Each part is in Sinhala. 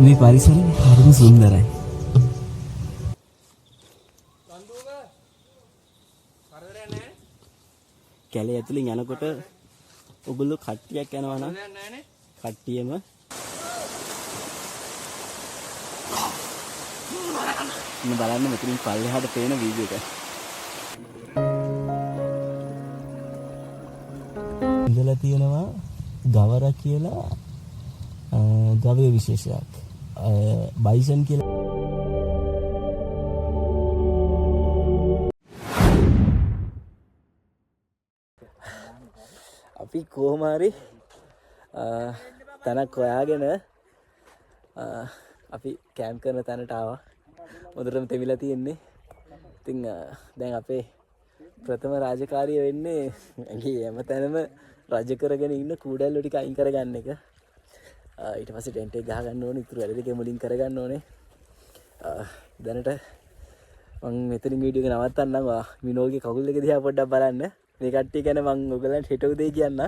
මේ පරිසරය හරිම සුන්දරයි. කැලේ ඇතුලින් යනකොට ඔගොල්ලෝ කට්ටියක් යනවා නම් කට්ටියම ඉන්න බලන්න මෙතනින් පල්ලෙහාට පේන වීඩියෝ එක. ඉඳලා තියෙනවා ගවර කියලා ගවය විශේෂයක්. බයිසන් කියලා අපි කොහොම හරි තැනක් හොයාගෙන අපි කැම්ප් කරන තැනට ආවා. හොඳටම තෙමිලා තියෙන්නේ. ඉතින් දැන් අපේ ප්‍රථම රාජකාරිය වෙන්නේ ඇඟේ හැමතැනම රජ කරගෙන ඉන්න කූඩැල්ලෝ ටික අයින් කරගන්න එක. ඊට පස්සේ ටෙන්ට් එක ගහ ගන්න ඕනේ. ඉතුරු වැඩ ටික මුලින් කරගන්න ඕනේ. දැනට මම මෙතනින් වීඩියෝ එක නවත්තන්නම්. මිනෝගේ කකුල් දෙක දිහා පොඩ්ඩක් බලන්න. මේ කට්ටිය ගැන මම ඔයගලන්ට හෙට උදේ කියන්නම්.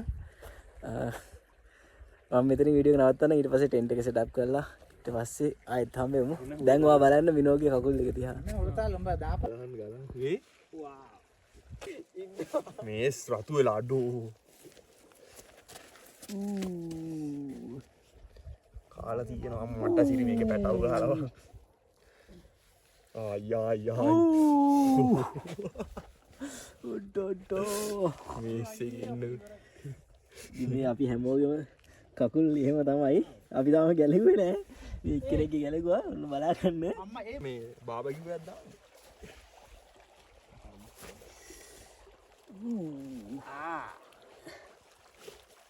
මම මෙතනින් වීඩියෝ එක නවත්තන්න. ඊට පස්සේ ටෙන්ට් එක සෙටප් කරලා ඊට පස්සේ ආයෙත් හම්බෙමු. දැන් ඔයා බලන්න මිනෝගේ කකුල් දෙක දිහා. මේස් රතු වෙලා අඩෝ කාලා තියෙනවා මට සිරි මේකේ පැටව ගහලා ආ උඩෝ මේස් එකේ ඉන්න ඉතින් අපි හැමෝගෙම කකුල් එහෙම තමයි. අපි තාම ගැලෙුවේ නෑ. මේ එක්කෙනෙක්ගේ ගැලෙුවා. ඔන්න බලා ගන්න. මේ බාබකිව්වක් දාන්න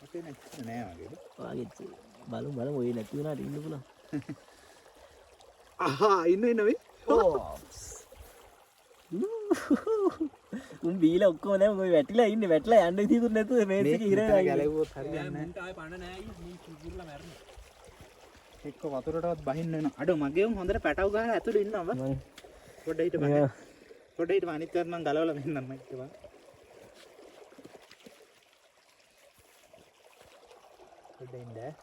මතේ නෑ වගේ. වාගෙත් බලමු ඔය නැති වුණාට ඉන්න පුළුවන්. අහා ඉන්න වේ. උන් බීලා ඔක්කොම දැන් ඔය වැටිලා ඉන්නේ. වැටලා යන්න විදියකුත් නැතුව මේස් එකේ හිර වෙලා ඉන්නේ. ගැලෙව්වොත් හරියන්නේ නෑ. මුන්ට ආයේ පණ නෑ අයියෝ. මුන් කිව්ලා මැරෙනවා. එක්ක වතුරටවත් බහින්න වෙනවා. අඩෝ මගේ උන් හොඳට පැටව ගහලා ඇතුළේ ඉන්නවා. පොඩ්ඩ හිට බහින්න. පොඩ්ඩ හිට අනිත් කරනම් ගලවලා මෙන්නම් මම කිව්වා. පොඩ්ඩ ඉන්න.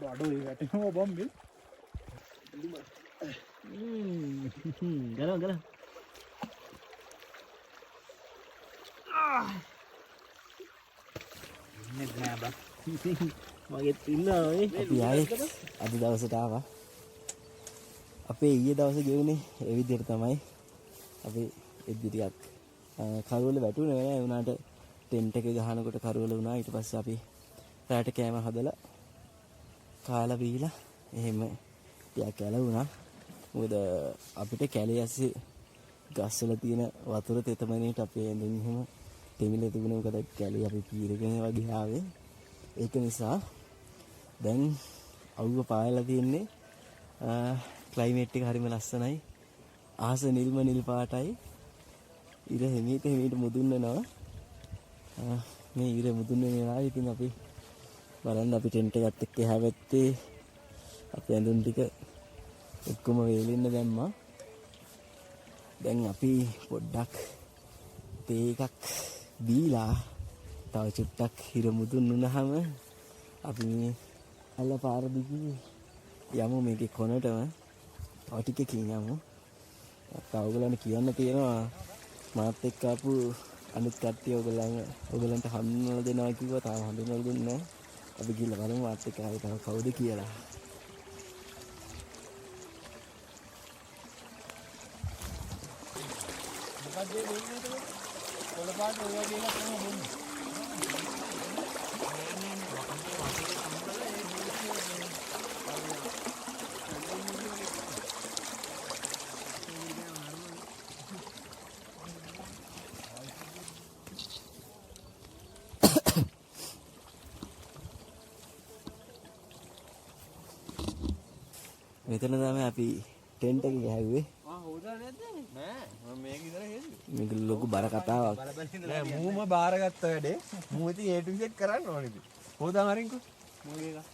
අඩෝ ඒ වැටෙනවා බම්බේ. ගලව. ඉන්නේ නෑ බා. මගෙත් ඉන්නවා මේ. අපි ආයෙත් අද දවසට ආවා. අපේ ඊයේ දවසේ ගෙවුනේ ඒ විදිහට තමයි. අපි එද්දි ටිකක් කරවල වැටුනේ නෑ. ඒ වුණාට ටෙන්ට් එක ගහනකොට කරවල වුණා. ඊට පස්සේ අපි රාට කෑම හදලා කාලා බීලා එහෙම ටිකක් කැලුණා. මොකද අපිට කැලේ ඇස්සේ ගස්වල තියෙන වතුර තෙතමනේට අපේ ඇඳුම් එහෙම තෙමිලා තිබුණේ. මොකද කැලේ අපි පීරගෙන වගේ ආවේ. ඒක නිසා දැන් අවුව පායලා තියෙන්නේ. ක්ලයිමේට් එක හරිම ලස්සනයි. ආස නිල් පාටයි. ඉර හිමීට මුදුන් වෙනවා. මේ ඉර මුදුන් වෙනවා. ඉතින් අපි බලන්න අපි ටෙන්ට් එකත් එක්ක එහා පැත්තේ අපි ඇඳුම් ටික ඔක්කොම වේලෙන්න දැම්මා. දැන් අපි පොඩ්ඩක් තේ එකක් බීලා තව චුට්ටක් හිර මුදුන් වුණාම අපි මේ අල්ල පාර දිගේ යමු මේකේ කොනටම. තව ටිකකින් යමු. අත්තා ඔයගලන්ට කියන්න තියෙනවා මාත් එක්ක ආපු අනිත් කට්ටිය ඔයගලන්ට හඳුන්වලා දෙනවා කිව්වා. තාම හඳුන්වලා දුන්නේ නැහැ. අපි ගිහලා බලමු මාත් එක්ක ආයේ තව කවුද කියලා. මොකද මේ කොළපාට ඔය වගේ එකක් තමයි බොන්නේ. මෙතන තමයි අපි ටෙන්ට් එක ගහුවේ. හොදා නැද්ද? නෑ මම මේක ඉතල හෙන්නේ. මේක ලොකු බර කතාවක්. නෑ මූම බාරගත්ත වැඩේ. මූ ඉතින් A to Z කරන්න ඕනේ ඉතින්. හොදා හරින්කෝ. මූගේ එක.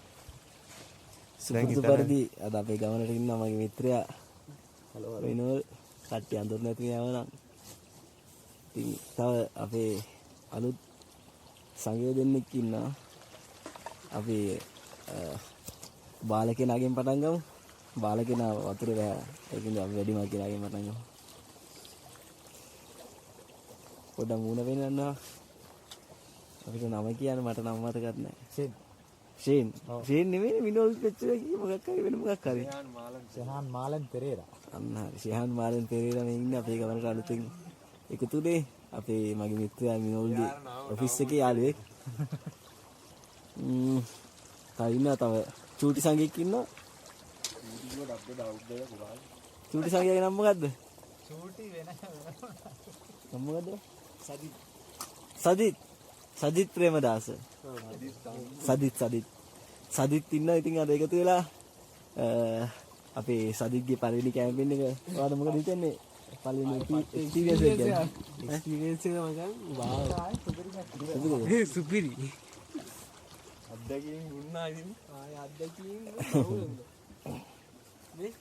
සුපුරුදු පරිදි අද අපේ ගමනට ඉන්නවා මගේ මිත්‍රයා. හලෝ වෙනවල් කට්ටිය අඳුර නැති යවනම්. ඉතින් තව අපේ අලුත් සංගය දෙන්නෙක් ඉන්නවා. අපි බාලකෙනාගෙන් පටන් ගමු. බාලකෙනා වතුරේ වැහලා. ඒකින්ද අපි වැඩිමල් කෙනාගෙන් පටන් ගමු. පොඩ්ඩක් මූණ වෙනන්නවා. අපිට නම කියන්න මට නම මතකත් නැහැ. ෂේන් නෙමෙයි මිනෝල් පෙච්චර කී මොකක් හරි වෙන මොකක් හරි. සහන් මාලන් පෙරේරා. අන්න හරි. ෂේහන් මාලන් පෙරේරා මේ ඉන්නේ අපේ ගමනට අලුතෙන් එකතුනේ. අපේ මගේ මිත්‍රයා මිනෝල්ගේ ඔෆිස් එකේ යාළුවෙක්. තව ඉන්නවා තව චූටි සංගීක් ඉන්නවා. චූටි සංගීගේ නම මොකද්ද? චූටි වෙන නම මොකද්ද? සජිත් ප්‍රේමදාස. සදිත් ඉන්නවා. ඉතින් අද එකතු වෙලා අපේ සදිත්ගේ පළවෙනි කැම්පේන් එක ඔයාලට මොකද හිතන්නේ? පළවෙනි එක්ස්පීරියන්ස් එක ගැන. එක්ස්පීරියන්ස් එක මචං සුපිරි. අත්දැකීම් දුන්නා ඉතින්. ආයේ අත්දැකීම් මේ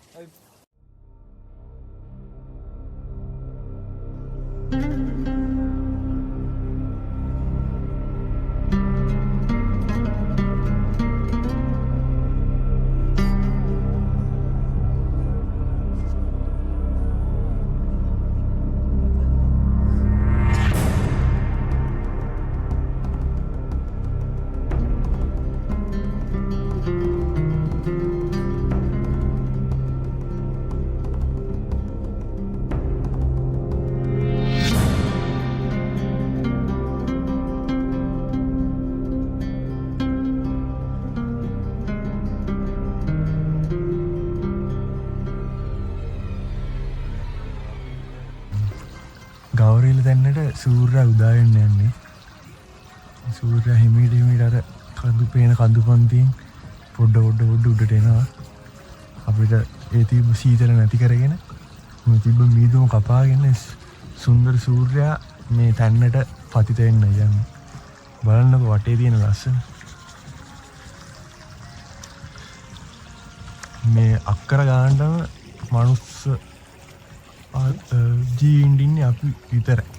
ගෞරේල දැන්නට සූර්යා උදා වෙන්න යන්නේ. සූර්යා හිමීට අර කඳු පේන කඳු පන්තියෙන් පොඩ උඩට එනවා. අපිට ඒ තිබ්බ සීතල නැති කරගෙන මේ තිබ්බ මීදුම කපාගෙන සුන්දර සූර්යා මේ තැන්නට පතිත වෙන්න යන්නේ. බලන්නකො වටේ තියෙන ලස්සන. මේ අක්කර ගානටම මනුස්ස ජීවින්ඩින්නේ අපි විතරයි.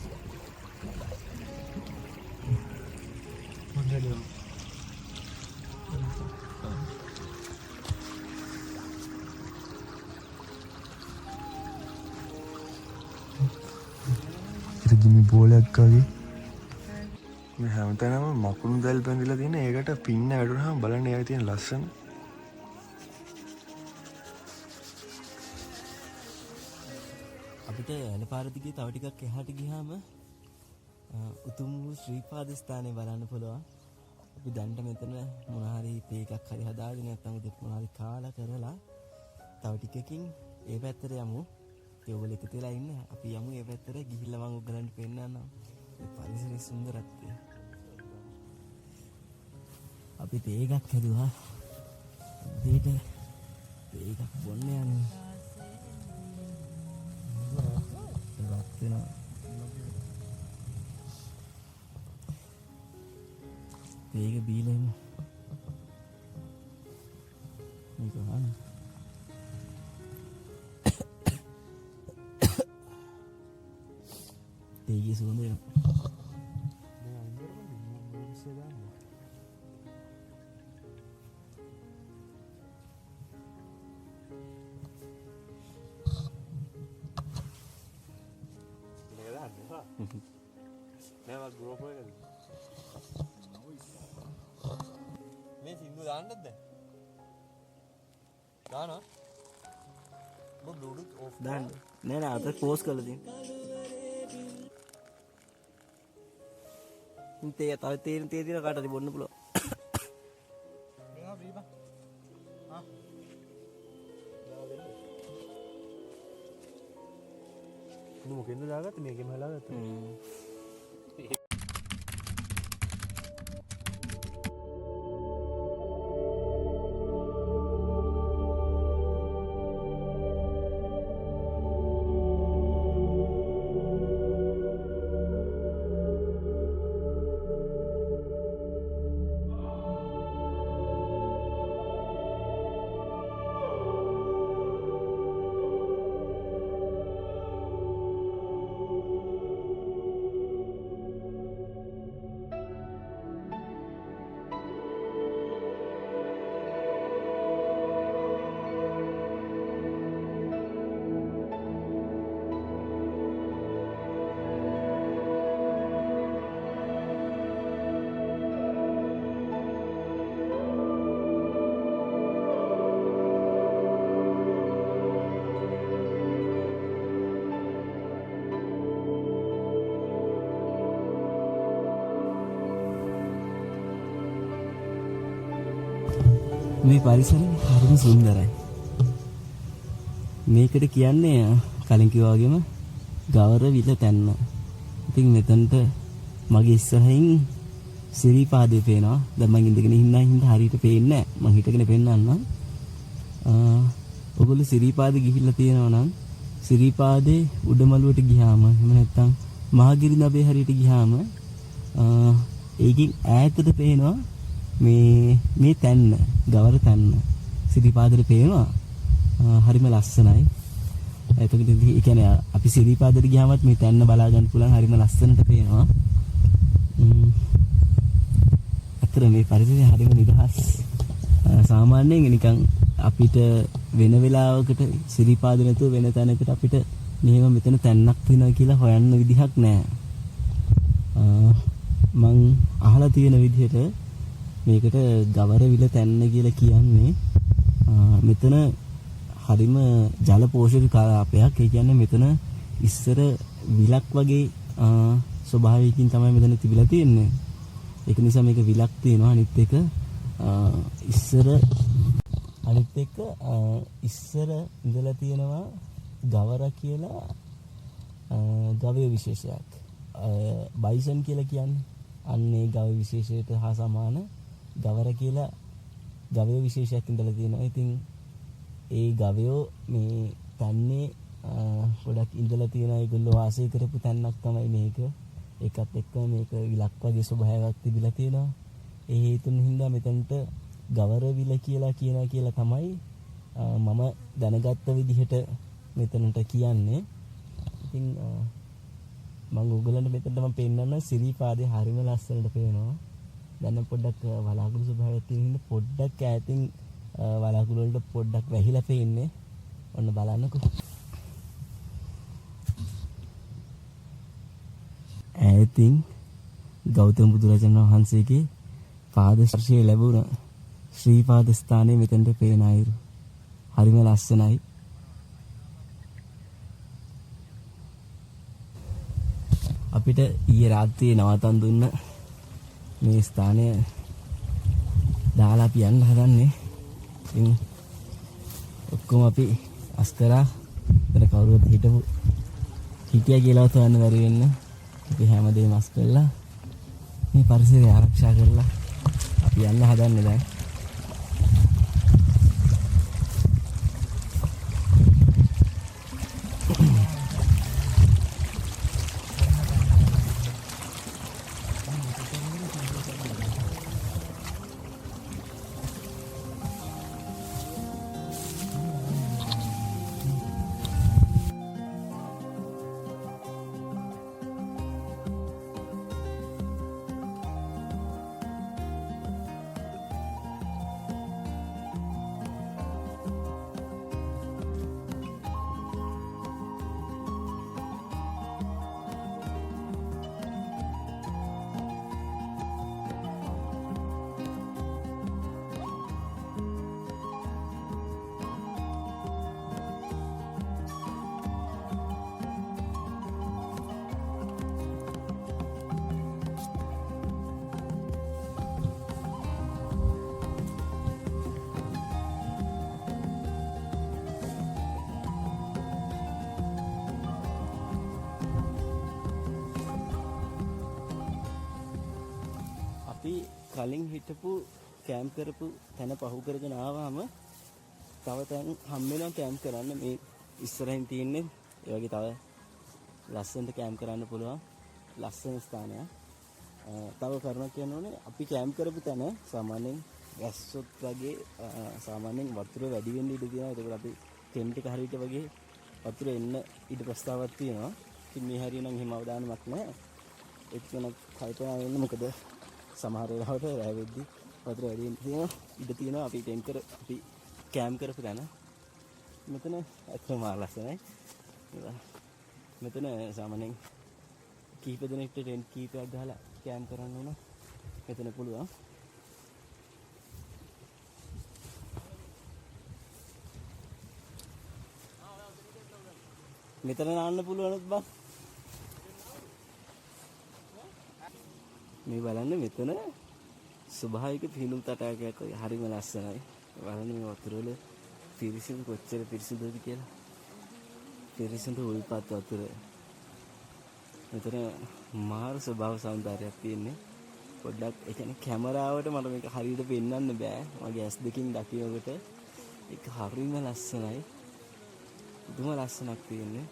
ගිනි බෝලයක් වගේ මේ හැමතැනම මකුණු දැල් බැඳලා තියෙන. ඒකට පින්න වැටුනහම බලන්න ඒකේ තියෙන ලස්සන. අපිට ඇලපාර දිගේ තව ටිකක් එහාට ගියාම උතුම් වූ ශ්‍රීපාද ස්ථානය බලන්න පුළුවන්. අපි දැන්ට මෙතන මොන හරි තේකක් හරි හදාගෙන නැත්නම් උදේ මොන හරි කාලා කරලා තව ටිකකින් ඒ පැත්තට යමු. ඒ ඔයගොල්ලෝ එකතු වෙලා ඉන්න. අපි යමු ඒ පැත්තට ගිහිල්ලා මම ඔයගලන්ට පෙන්නන්නම්. මේ පරිසරයේ සුන්දරත්වය. අපි තේකක් හැදුවා. දෙයට තේකක් බොන්න යන්නේ. ඒක බීලෙම මේක ගන්න. තේගේ සුවඳ එනවා. මේ සින්දු දාන්නද දැන්? දානවා. ඔබ බ්ලූටූත් ඔෆ් දාන්න. නෑ අත ක්ලෝස් කරලා තියෙන. තේ තව තේ දින කාටද බොන්න පුළුවන්. මේවා බීපන්. ආ. මොකෙන්ද දාගත්තේ? මේකෙම හලාගත්තා. මේ පරිසරය හරිම සුන්දරයි. මේකට කියන්නේ කලින් කිව්වා වගේම ගවරවිල තැන්න. ඉතින් මෙතනට මගේ ඉස්සරහින් සිරිපාදේ පේනවා. දැන් මම ඉඳගෙන ඉන්න හින්දා හරියට පේන්නේ නැහැ. මම හිටගෙන පෙන්නන්නම්. ඔයගොල්ලෝ සිරිපාදේ ගිහිල්ලා තියෙනවා නම් සිරිපාදේ උඩමළුවට ගියාම එහෙම නැත්නම් මහගිරි නබේ හරියට ගියාම ඒකින් ඈතට පේනවා මේ තැන්න, ගවර තැන්න. සිරිපාදේ පේනවා. හරිම ලස්සනයි. එතකොට ඒ කියන්නේ අපි සිරිපාදේ ගියාමත් මේ තැන්න බලා ගන්න පුළුවන්. හරිම ලස්සනට පේනවා. අතර මේ පරිසරය හරිම නිදහස්. සාමාන්‍යයෙන් නිකන් අපිට වෙන වෙලාවකට සිරිපාදේ නැතුව වෙන තැනකට අපිට මෙහෙම මෙතන තැන්නක් වෙනවා කියලා හොයන්න විදිහක් නැහැ. මං අහලා තියෙන විදිහට මේකට ගවරවිල තැන්න කියලා කියන්නේ මෙතන හරිම ජල පෝෂක කලාපයක්. ඒ කියන්නේ මෙතන ඉස්සර විලක් වගේ ස්වභාවයකින් තමයි මෙතන තිබිලා තියෙන්නේ. ඒක නිසා මේක විලක් තියෙනවා. අනිත් එක ඉස්සර ඉඳලා තියෙනවා ගවර කියලා ගවය විශේෂයක්. බයිසන් කියලා කියන්නේ අන්නේ ගවය විශේෂයට හා සමාන ගවර කියලා ගවය විශේෂයක් ඉඳලා තියෙනවා. ඉතින් ඒ ගවයෝ මේ තන්නේ ගොඩක් ඉඳලා තියෙන ඒගොල්ලෝ වාසය කරපු තැනක් තමයි මේක. ඒකත් එක්ක මේක විලක් වගේ ස්වභාවයක් තිබිලා තියෙනවා. ඒ හේතුන් හින්දා මෙතනට ගවරවිල කියලා කියනවා කියලා තමයි මම දැනගත්ත විදිහට මෙතනට කියන්නේ. ඉතින් මම ඕගොල්ලන්ට මෙතනට මම පෙන්නන්න සිරිපාදේ හරිම ලස්සනට පේනවා. දැන් පොඩ්ඩක් වලාකුළු ස්වභාවයක් තියෙන හින්දා පොඩ්ඩක් ඈතින් වලාකුළු වලට පොඩ්ඩක් වැහිලා පේන්නේ. ඔන්න බලන්නකෝ. ඈතින් ගෞතම බුදුරජාණන් වහන්සේගේ පාද ස්පර්ශය ලැබුණ ශ්‍රී පාද ස්ථානයේ මෙතනට පේන අයුරු හරිම ලස්සනයි. අපිට ඊයේ රාත්‍රියේ නවතන් දුන්න මේ ස්ථානය දාලා අපි යන්න හදන්නේ. ඉතින් ඔක්කොම අපි අස්කරා මෙතන කවුරුත් හිටියා කියලා තවන්න බැරි වෙන්න අපි හැමදේම අස් කළා. මේ පරිසරය ආරක්ෂා කරලා අපි යන්න හදන්නේ දැන්. කලින් හිටපු කැම්ප් කරපු තැන පහු කරගෙන ආවම තව තැන් හම් වෙනවා කැම්ප් කරන්න. මේ ඉස්සරහින් තියෙන්නේ ඒ වගේ තව ලස්සනට කැම්ප් කරන්න පුළුවන් ලස්සන ස්ථානයක්. තව කරුණක් කියන්න ඕනේ අපි කැම්ප් කරපු තැන සාමාන්‍යයෙන් වැස්සොත් වගේ සාමාන්‍යයෙන් වතුර වැඩි වෙන්න ඉඩ තියෙනවා. ඒකෝට අපි ටෙන්ට් එක හරියට වගේ වතුර එන්න ඉඩ ප්‍රස්තාවක් තියෙනවා. ඉතින් මේ හරියනම් එහෙම අවදානමක් නැහැ. ඒක වෙන කල්පනා වෙන්න මොකද සමහර වෙලාවට රැ වෙද්දි වතුර වැඩි වෙන්න තියෙනවා. ඉඩ තියෙනවා අපි අපි කැම්ප් කරපු තැන. මෙතන ඇත්තම ලස්සනයි. මෙතන සාමාන්‍යයෙන් කීප දෙනෙක්ට ටෙන්ට් කීපයක් ගහලා කැම්ප් කරන්න ඕන. මෙතන පුළුවන්. මෙතන නාන්න පුළුවන්ද බං? මේ බලන්න මෙතන ස්වභාවික පිහිනුම් තටාකයක් වගේ හරිම ලස්සනයි. බලන්න මේ වතුර වල පිරිසිදු කොච්චර පිරිසිදුද කියලා. පිරිසිදු උල්පත් වතුර. මෙතන මාර ස්වභාව සෞන්දර්යයක් තියෙන්නේ. පොඩ්ඩක් ඒ කියන්නේ කැමරාවට මට මේක හරියට පෙන්වන්න බෑ. මගේ ඇස් දෙකින් දකිනකොට ඒක හරිම ලස්සනයි. දුම ලස්සනක් තියෙන්නේ.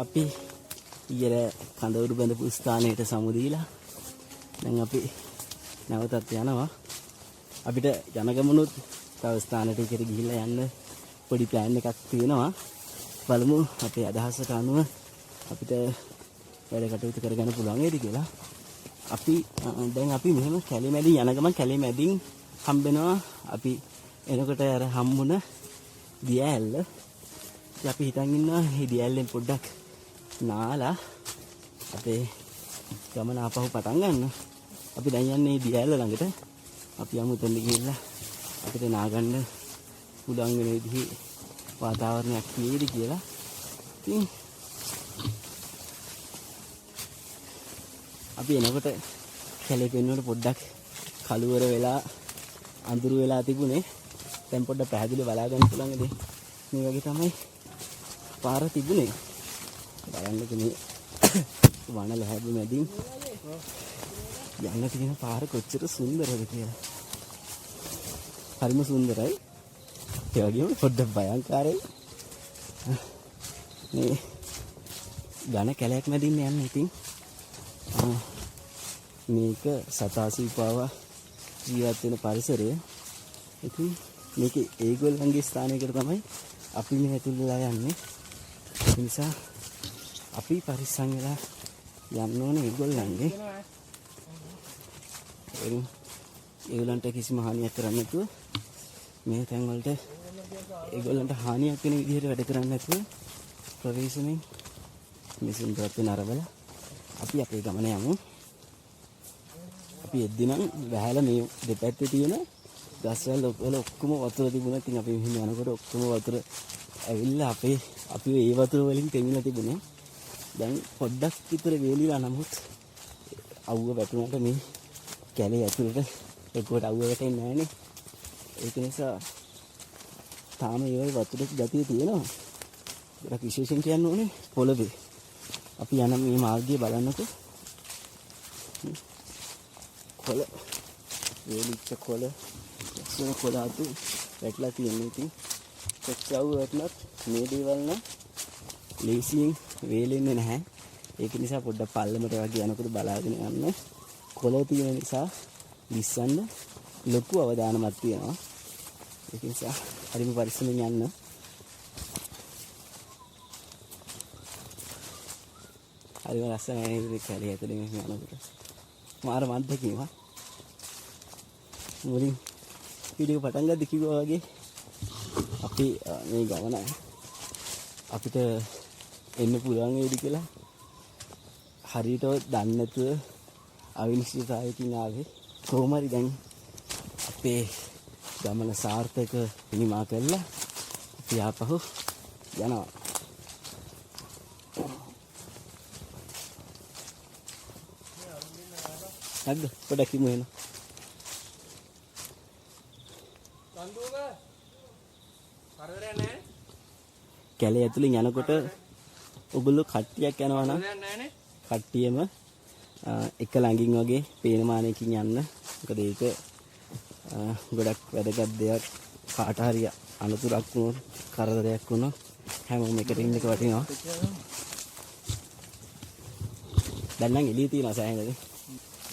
අපි ඊයර කඳවුරු බඳපු ස්ථානයට සමුදීලා දැන් අපි නැවතත් යනවා. අපිට යන ගමනොත් තව ස්ථානයකට ගිහිල්ලා යන්න පොඩි ප්ලෑන් එකක් තියෙනවා. බලමු අපේ අදහසට අනුව අපිට වැඩ කටයුතු කරගන්න පුළුවන් වේද කියලා. දැන් අපි මෙහෙම කැලේ මැදින් යන ගමන් කැලේ මැදින් හම්බෙනවා අපි එනකොට අර හම්බුන දියැල්ල. අපි හිතන් ඉන්නවා මේ දියැල්ලෙන් පොඩ්ඩක් නාලා අපේ ගමන ආපහු පටන් ගන්න. අපි දැන් යන්නේ දියැල්ල ළඟට. අපි යමු එතන ගිහිල්ලා අපිට නාගන්න පුළුවන් වෙන විදිහේ වාතාවරණයක් තියෙයිද කියලා. ඉතින් අපි එනකොට කැලේ පෙන්වනකොට පොඩ්ඩක් කළුවර වෙලා අඳුරු වෙලා තිබුණේ. දැන් පොඩ්ඩක් පැහැදිලිව බලා ගන්න පුළුවන් ඉතින් මේ වගේ තමයි පාර තිබුණේ. බලන්නක මේ වන ලැබු මැදින් යන්න තියෙන පාර කොච්චර සුන්දරද කියලා. හරිම සුන්දරයි. ඒ වගේම පොඩ්ඩක් භයංකාරයි. මේ ඝන කැලයක් මැදින් යන්නේ ඉතින් මේක සතාසීපාව ජීවත් වෙන පරිසරය. ඉතින් මේක ඒගොල්ලන්ගේ ස්ථානයකට තමයි අපි මේ ඇතුළේ යන්නේ. ඒ නිසා අපි පරිස්සම් වෙලා යන්න ඕනේ ඒගොල්ලන්ගේ. ඒගොල්ලන්ට කිසිම හානියක් කරන්නේ නැතුව මේ තැන් වලට ඒගොල්ලන්ට හානියක් වෙන විදිහට වැඩ කරන්නේ නැතුව ප්‍රවේශමෙන් මිසුන් ගත නරබලා අපි අපේ ගමන යමු. අපි එද්දිනම් වැහැලා මේ දෙපැත්තේ තියෙන ගස්වල වල ඔක්කොම වතුර තිබුණා. ඉතින් අපි මෙහෙම යනකොට ඔක්කොම වතුර ඇවිල්ලා අපි ඒ වතුර වලින් තෙමිලා තිබුණේ. දැන් පොඩ්ඩක් විතර වේලිලා නමුත් අවුව වැටුණාට මේ කැලේ ඇතුළට ඒකට අවුව වැටෙන්නේ නැහනේ. ඒක නිසා තාම ඒ වගේ වතුරක ගතිය තියෙනවා. ඒක විශේෂයෙන් කියන්න ඕනේ පොළවේ. අපි යන මේ මාර්ගය බලන්නකෝ. කොළ වේලිච්ච කොළ ලස්සන කොළ අතු වැටලා තියෙනවා. ඉතින් කොච්චර වැටුණත් මේ දේවල් නම් ලේසියෙන් වේලෙන්නේ නැහැ. ඒක නිසා පොඩ්ඩක් පල්ලමට වගේ යනකොට බලාගෙන යන්න. කොළ තියෙන නිසා ලිස්සන්න ලොකු අවධානමක් තියෙනවා. ඒක නිසා හරිම පරිස්සමෙන් යන්න. හරිම ලස්සනයි නේද කැලේ ඇතුලේ මෙහෙම යනකොට. මාර මන්දකින්ව මුලින් වීඩියෝ පටන් ගද්දි කිව්වා වගේ අපි මේ ගමන අපිට එන්න පුළුවන් වේවි කියලා හරියට දන්නේ නැතුව අවිනිශ්චිතතාවයකින් ආවේ. කොහොම හරි දැන් අපේ ගමන සාර්ථක නිමා කළා. අපි ආපහු යනවා. නැද්ද? පොඩ්ඩක් කිමු එන. කන්දුවක කරදරයක් නැහැ. කැලේ ඇතුලින් යනකොට ඔගොල්ලෝ කට්ටියක් යනවා නම් කට්ටියම එක ළඟින් වගේ පේන මානයකින් යන්න. මොකද ඒක ගොඩක් වැදගත් දෙයක්. කාට හරි අනතුරක් වුණොත් කරදරයක් වුණොත් හැමෝම එකට ඉන්න එක වටිනවා. දැන් නම් එළිය තියෙනවා සෑහෙනද.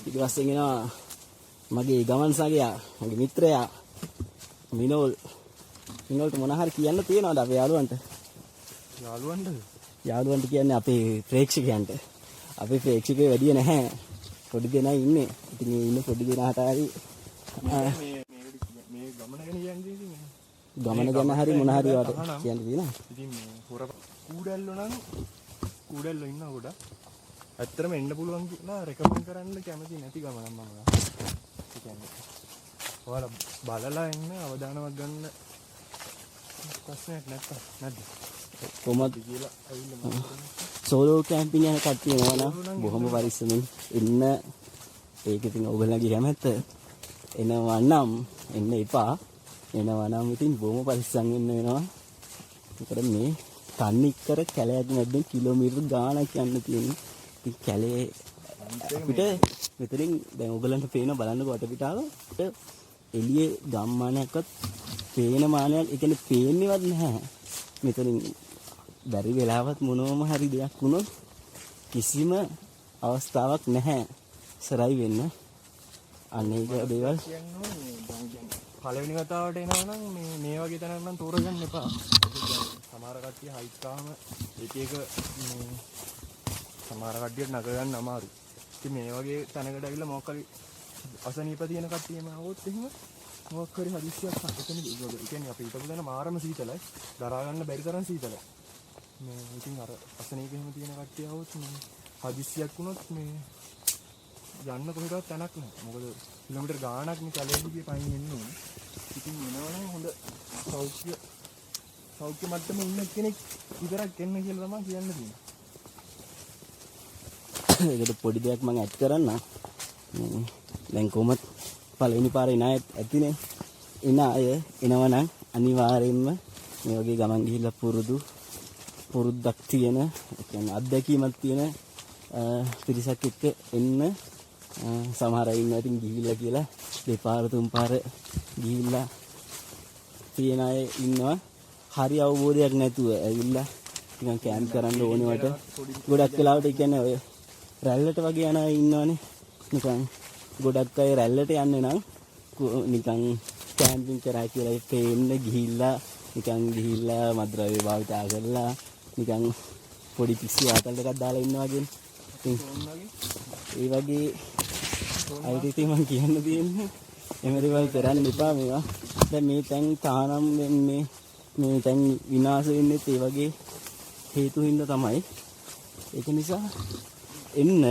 ඊට පස්සේ එනවා මගේ ගමන් සගයා, මගේ මිත්‍රයා මිනෝල්. මිනෝල්ට මොන හරි කියන්න තියෙනවද අපේ යාළුවන්ට? යාළුවන්ට කියන්නේ අපේ ප්‍රේක්ෂකයන්ට. අපේ ප්‍රේක්ෂකයෝ වැඩි නැහැ. පොඩි දෙනා ඉන්නේ. ඉතින් මේ ඉන්න පොඩි දෙනාට හරි මේ ගමන ගැන කියන්නේ ඉතින් ගමන ගැන හරි මොන හරි වට කියන්න තියෙනවා. ඉතින් මේ හොර කූඩැල්ලෝ නම් කූඩැල්ලෝ ඉන්න කොට ඇත්තටම එන්න පුළුවන් කියලා රෙකමන්ඩ් කරන්න කැමති නැති ගමනක් මම. ඒ කියන්නේ ඔයාලා බලලා එන්න අවදානමක් ගන්න ප්‍රශ්නයක් නැද්ද? කොහොමද කියලා ඇවිල්ලා සෝලෝ කැම්පින් යන කට්ටිය නෝනා බොහොම පරිස්සමෙන් ඉන්න. ඒක ඉතින් ඔයගොල්ලන්ගේ කැමැත්ත. එනවා නම් එන්න එපා. එනවා නම් ඉතින් බොහොම පරිස්සම් වෙන්න වෙනවා. ඒකට මේ තන්නිකර කැලයක් නැද්දෙන් කිලෝමීටර් ගාණක් යන්න තියෙනවා. ඉතින් කැලේ අපිට මෙතනින් දැන් ඔයගොල්ලන්ට පේන බලන්න වටපිටාව එළියේ ගම්මානයක්වත් පේන මානයක් ඒ කියන්නේ පේන්නේවත් නැහැ. මෙතනින් බැරි වෙලාවත් මොනවම හරි දෙයක් වුණොත් කිසිම අවස්ථාවක් නැහැ සරයි වෙන්න. අනේක දේවල් පළවෙනි කතාවට එනවා නම් මේ වගේ තැනක් නම් තෝරගන්න එපා. සමහර කට්ටිය හයිට් ගාම එක එක සමහර කට්ටියට නග ගන්න අමාරුයි. ඉතින් මේ වගේ තැනකට ඇවිල්ලා මොකක් හරි අසනීප තියෙන කට්ටියම આવොත් එහෙම මොකක් හරි හදිස්සියක් එතන ඒ කියන්නේ අපි හිතපු දන මාරම සීතලයි. දරා ගන්න බැරි තරම් සීතලයි. මේ ඉතින් අර අසනීප එහෙම තියෙන කට්ටිය આવොත් මේ හදිස්සියක් වුණොත් මේ යන්න කොහෙවත් තැනක් නැහැ. මොකද කිලෝමීටර් ගාණක් මේ කැලේ දිගේ පයින් එන්න ඕනේ. ඉතින් එනවනම් හොඳ සෞඛ්‍ය මට්ටමේ ඉන්න කෙනෙක් විතරක් එන්න කියලා තමයි කියන්න තියෙන්නේ. ඒකට පොඩි දෙයක් මම ඇඩ් කරන්න. දැන් කොහොමද පළවෙනි පාරේ ණය ඇතිනේ. එන අය එනවනම් අනිවාර්යයෙන්ම මේ වගේ ගමන් ගිහිල්ලා පුරුද්දක් තියෙන, ඒ කියන්නේ අත්දැකීමක් තියෙන පිරිසක් එක්ක එන්න. සමහර අය ඉන්නවා ඉතින් ගිහිල්ලා කියලා දෙපාර තුන් පාර ගිහිල්ලා තියෙන අය ඉන්නවා. හරි අවබෝධයක් නැතුව ඇවිල්ලා නිකන් කැම්ප් කරන්න ඕනේවට ගොඩක් වෙලාවට ඒ කියන්නේ ඔය රැල්ලට වගේ යන අය ඉන්නවනේ. නිකන් ගොඩක් අය රැල්ලට යන්නේ නම් නිකන් කැම්පින් කරා කියලා පේන්න ගිහිල්ලා මද්ද්‍රව්‍ය භාවිතා කරලා නිකන් පොඩි පිස්සු ආතල් එකක් දාලා ඉන්නවා කියන්නේ. ඉතින් ඒ වගේ අයිති ඉතින් මම කියන්න තියෙන්නේ එහෙම දේවල් කරන්න එපා මේවා. දැන් මේ තැන් තානම් වෙන්නේ මේ තැන් විනාශ වෙන්නේ ඒ වගේ හේතු හින්දා තමයි. ඒක නිසා එන්න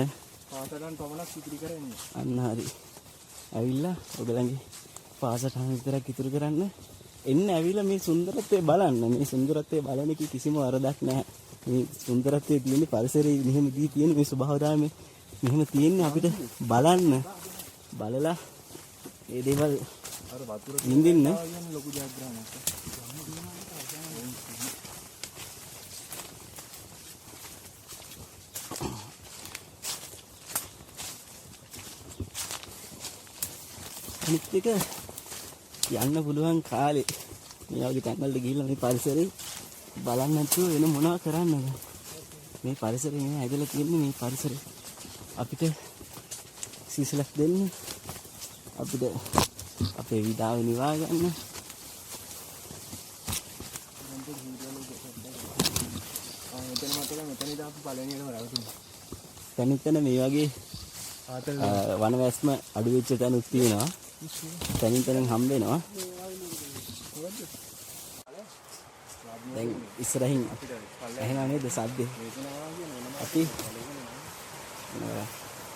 පාසලෙන් පමණක් ඉතිරි කරන්නේ. අන්න හරි. ඇවිල්ලා ඔයගලගේ පාසටහන් විතරක් ඉතුරු කරන්න. එන්න ඇවිල්ලා මේ සුන්දරත්වය බලන්න. මේ සුන්දරත්වය බලන එක කිසිම වරදක් නැහැ. මේ සුන්දරත්වයේ තියෙන පරිසරයේ මෙහෙම දී තියෙන මේ ස්වභාවධර්මය මෙහෙම තියෙන්නේ අපිට බලන්න. බලලා මේ දේවල් අර වතුර විඳින්න ලොකු ජයග්‍රහණයක්. අනිත් එක යන්න පුළුවන් කාලේ මේ වගේ තැන්වලට ගිහිල්ලා මේ පරිසරේ බලන්න නැතුව වෙන මොනවා කරන්නද? මේ පරිසරේ මේ ඇදලා තියෙන්නේ මේ පරිසරේ අපිට සීසලක් දෙන්න, අපිට අපේ විඩාව නිවා ගන්න. තනිතන මේ වගේ වනවැස්ම අඩු වෙච්ච තැනුත් තියෙනවා. තනින් හම්බ වෙනවා. දැන් ඉස්සරහින් ඇහෙනව නේද සද්දේ? අපි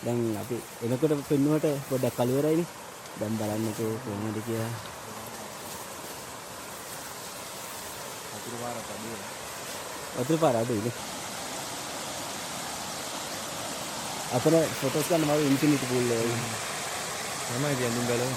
දැන් අපි එනකොට පෙන්නුවට පොඩ්ඩක් කලවරයිනේ. දැන් බලන්නකෝ කොහොමද කියලා. වතුර පාර අඩුයිනේ. අතන ෆොටෝස් ගන්න මම ඉන්ෆිනිටි පූල් එක. තමයි කියන්නේ බලමු.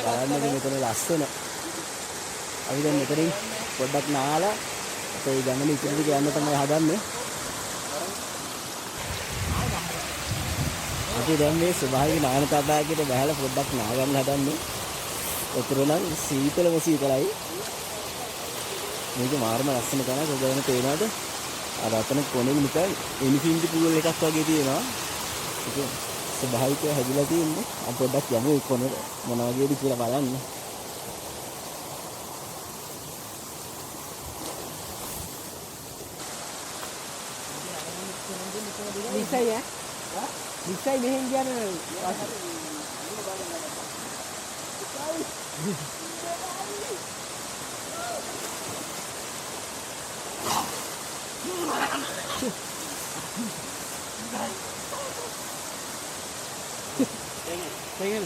බලන්න මෙතන ලස්සන. අපි දැන් මෙතනින් පොඩ්ඩක් නාලා අපේ ගමන ඉතිරියට යන්න තමයි හදන්නේ. අපි දැන් මේ ස්වභාවික නාන තබාගේට බහලා පොඩ්ඩක් නා ගන්න හදන්නේ. උතර නම් සීතලම සීතලයි. මේක මාරම ලස්සන තැනක්. ඔයගොල්ලෝ තේරෙනවද? අර අතන කොනේ නිකන් ඉන්ෆිනිටි පූල් එකක් වගේ තියෙනවා. ඒක ස්වභාවිකව හැදිලා තියෙන්නේ. අපි පොඩ්ඩක් යමු ඒ කොනේ මොන වගේද කියලා බලන්න. Nisai ya? Nisai mehen dia na. Pengen.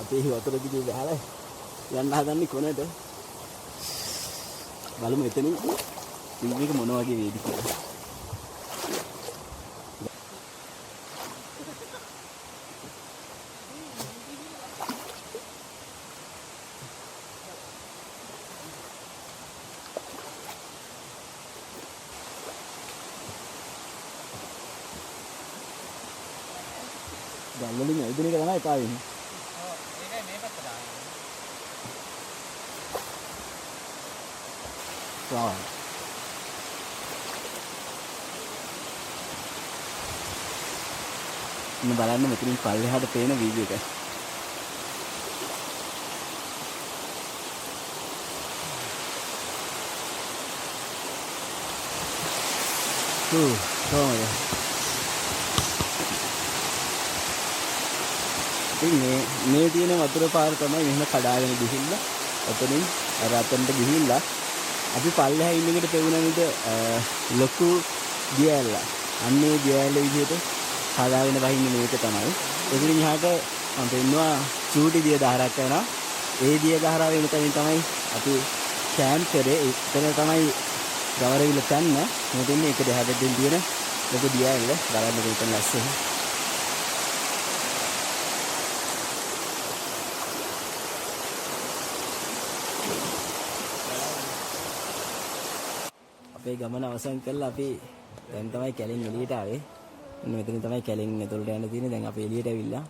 අපි වතුර දිගේ බහලා යන්න හදන්නේ කොනට. බලමු එතනින් වීව් එක මොන වගේ වේද කියලා. දැන් වලින් ඇවිදින එක තමයි එපා වෙන්නේ. Wow. ඉන්න බලන්න මෙතනින් පල්ලෙහාට පේන වීඩියෝ එක. කොහොමද? මේ තියෙන වතුර පාර තමයි මෙහෙම කඩාගෙන ගිහිල්ලා ඔතනින් අර අතනට ගිහිල්ලා අපි පල්ලෙහා ඉන්න එකට පෙවුන විට ලොකු දියැල්ල. අන්නේ දියැල්ල විදිහට හදාගෙන වහින්නේ මේක තමයි. එතනින් එහාට මම පෙන්නවා චූටි දිය දහරක් කරනවා. ඒ දිය දහරාවේ මෙතනින් තමයි අපි කැම්ප් කරේ. එතන තමයි ගවරවිල තැන්න. මෙතන එක දෙහාටෙන් තියෙන ලොකු දියැල්ල. බලන්න මෙතන ලස්සන. අපේ ගමන අවසන් කරලා අපි දැන් තමයි කැලෙන් එළියට ආවේ. මෙතන තමයි කැලෙන් ඇතුළට යන්න තියෙන්නේ. දැන් අපි එළියට ඇවිල්ලා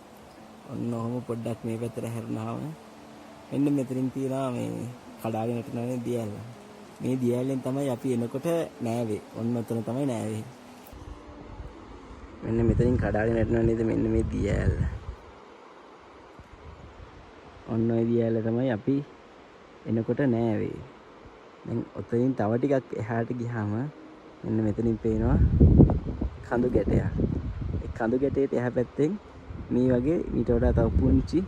ඔන්න ඔහොම පොඩ්ඩක් මේ පැත්තට හැරුණාම මෙන්න මෙතනින් තියෙනවා මේ කඩාගෙන යන දියැල්ල. මේ දියැල්ලෙන් තමයි අපි එනකොට නෑවේ. ඔන්න ඔතන තමයි නෑවේ. මෙන්න මෙතනින් කඩාගෙන යනවා නේද මෙන්න මේ දියැල්ල. ඔන්න ඔය දියැල්ල තමයි අපි එනකොට නෑවේ. දැන් ඔතනින් තව ටිකක් එහාට ගියාම මෙන්න මෙතනින් පේනවා කඳු ගැටයක්. ඒ කඳු ගැටේට එහා පැත්තෙන් මේ වගේ ඊට වඩා තව පුංචි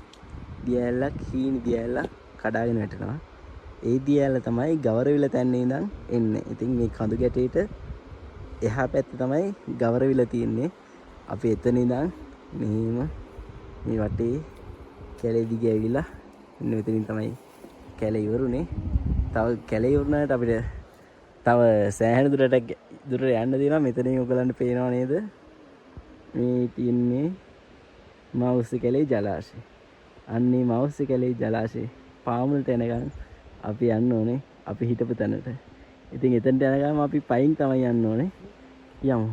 දියැලක් හීනි දියැලක් කඩාගෙන වැටෙනවා. ඒ දියැල තමයි ගවරවිල තැන්නේ ඉඳන් එන්නේ. ඉතින් මේ කඳු ගැටේට එහා පැත්තේ තමයි ගවරවිල තියෙන්නේ. අපි එතන ඉඳන් මෙහිම මේ වටේ කැලේ දිගේ ඇවිල්ලා මෙන්න මෙතනින් තමයි කැලේ ඉවරුනේ. තව කැලේ ඉවරනට අපිට තව සෑහෙන දුරට යන්න තියෙනවා. මෙතනින් ඔයගලන්ට පේනව නේද? මේ තියන්නේ මවුස්සි කැලේ ජලාශය. අන්නේ මවුස්සි කැලේ ජලාශය පාමුලට එනකන් අපි යන්න ඕනේ අපි හිටපු තැනට. ඉතින් එතනට යනකම් අපි පයින් තමයි යන්න ඕනේ. යමු.